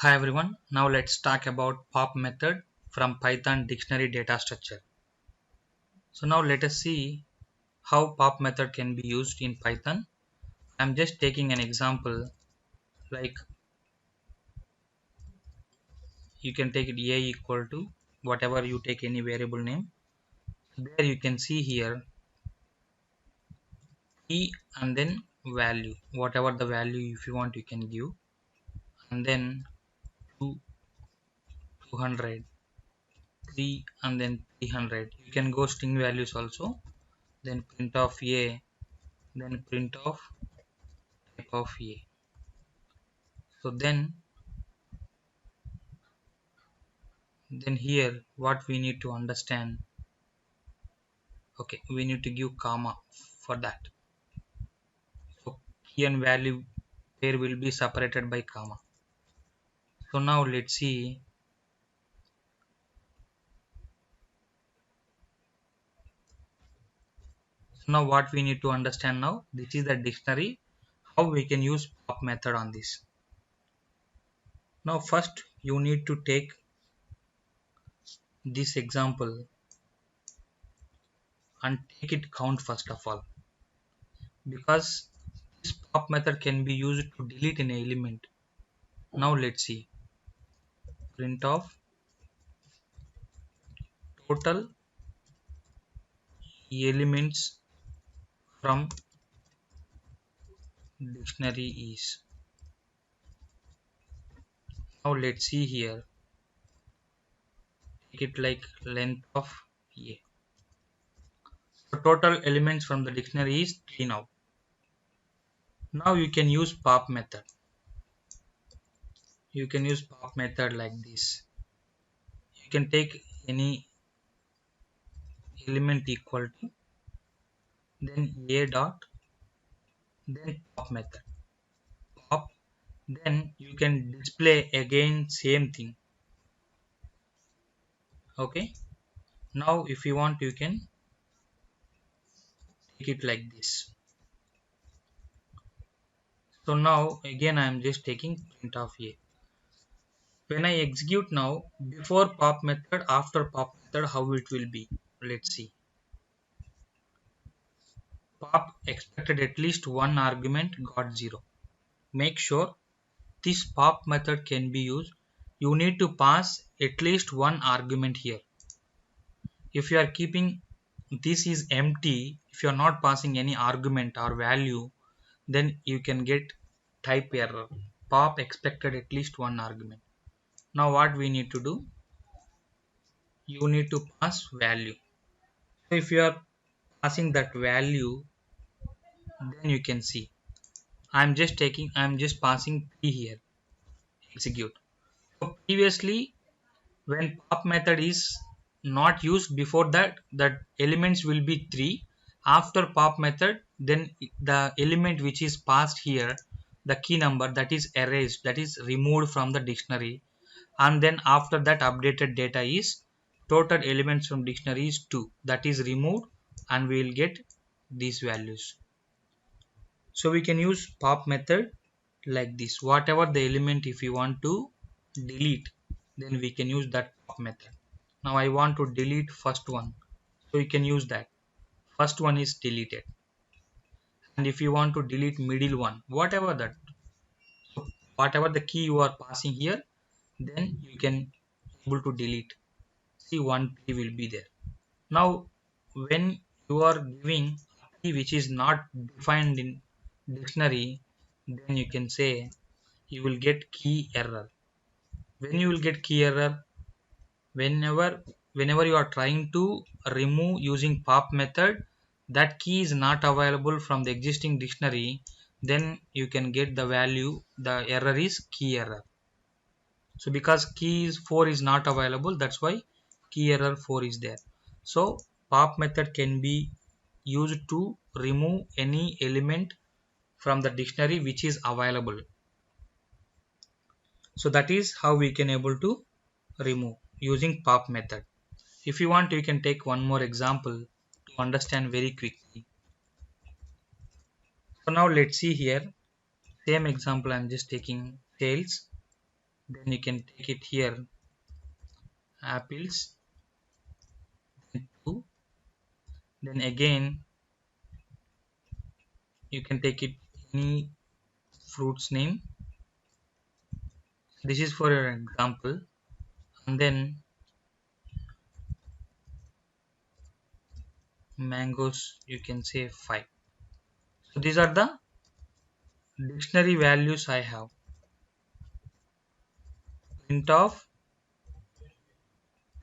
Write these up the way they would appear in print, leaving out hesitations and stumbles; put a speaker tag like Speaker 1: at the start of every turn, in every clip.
Speaker 1: Hi everyone, now let's talk about pop method from Python dictionary data structure. So now let us see how pop method can be used in Python. I'm just taking an example like you can take it a equal to whatever you take any variable name. There you can see here key and then value, whatever the value if you want you can give, and then 2, 200, 3 and then 300. You can go string values also, then print of a, then print of type of a. So then here what we need to understand, okay, we need to give comma for that. So key and value pair will be separated by comma. So now let's see. So now what we need to understand now, this is the dictionary, how we can use pop method on this. Now first you need to take this example and take it count first of all, because this pop method can be used to delete an element. Now let's see, print of total elements from dictionary is. Now let's see here, take it like length of a. So total elements from the dictionary is 3 now. Now you can use pop method. You can use pop method like this. You can take any element equal to, then a dot, then pop method. Pop, then you can display again same thing. Okay. Now if you want you can take it like this. So now again I am just taking print of a. When I execute now, before pop method, after pop method, how it will be? Let's see. Pop expected at least one argument, got 0. Make sure this pop method can be used. You need to pass at least one argument here. If you are keeping this is empty, if you are not passing any argument or value, then you can get type error. Pop expected at least one argument. Now what we need to do? You need to pass value. So if you are passing that value, then you can see I'm just passing p here, execute. So previously when pop method is not used, before that elements will be 3. After pop method, then the element which is passed here, the key number, that is erased, that is removed from the dictionary, and then after that updated data is total elements from dictionary is 2, that is removed, and we will get these values. So we can use pop method like this. Whatever the element if you want to delete, then we can use that pop method. Now I want to delete first one, so you can use that. First one is deleted, and if you want to delete middle one, whatever that, so whatever the key you are passing here, then you can able to delete. See, one key will be there. Now when you are giving a key which is not defined in dictionary, then you can say you will get key error. When you will get key error, whenever you are trying to remove using pop method, that key is not available from the existing dictionary, then you can get the value, the error is key error. So because key is 4 is not available, that's why key error 4 is there. So pop method can be used to remove any element from the dictionary which is available. So that is how we can able to remove using pop method. If you want, you can take one more example to understand very quickly. So now let's see here, same example I'm just taking sales. then you can take it here, apples, then 2, then again you can take it any fruit's name. This is for your example, and then mangoes you can say 5. So these are the dictionary values I have. Print of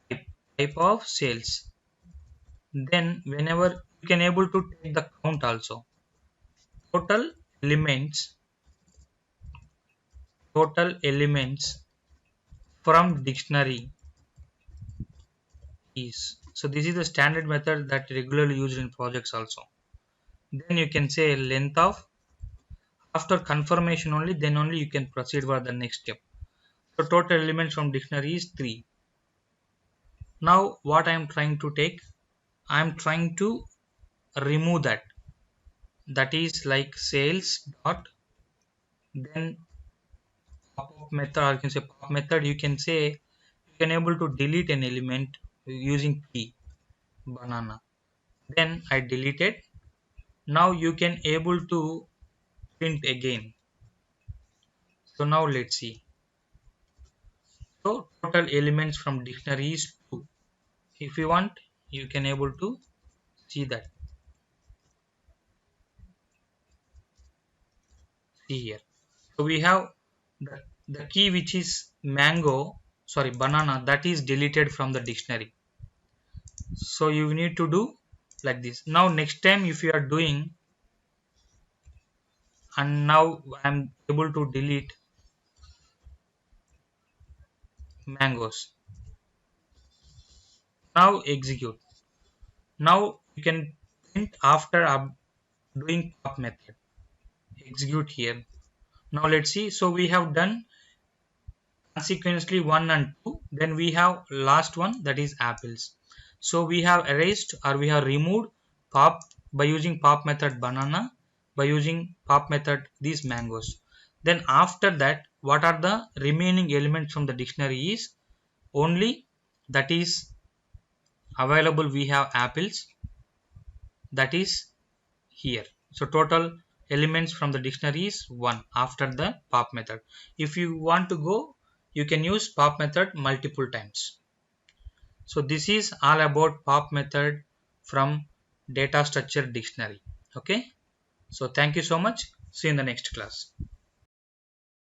Speaker 1: type of sales. Then whenever you can able to take the count also. Total elements from dictionary is. So this is the standard method that regularly used in projects also. Then you can say length of, after confirmation only, then only you can proceed for the next step. So total elements from dictionary is 3. Now what I am trying to take, I am trying to remove that. That is like sales dot, then pop method, or you can say pop method, you can say you can able to delete an element using P, banana. Then I deleted. Now you can able to print again. So now let's see. So total elements from dictionary is 2. If you want, you can able to see that. See here. So we have the key which is banana, that is deleted from the dictionary. So you need to do like this. Now next time if you are doing, and now I am able to delete mangoes. Now execute. Now you can print after doing pop method. Execute here. Now let's see. So we have done consequently 1 and 2. Then we have last one, that is apples. So we have erased or we have removed pop by using pop method banana, by using pop method these mangoes. Then after that, what are the remaining elements from the dictionary is only, that is available, we have apples, that is here. So total elements from the dictionary is 1 after the pop method. If you want to go, you can use pop method multiple times. So this is all about pop method from data structure dictionary. Okay. So thank you so much. See you in the next class.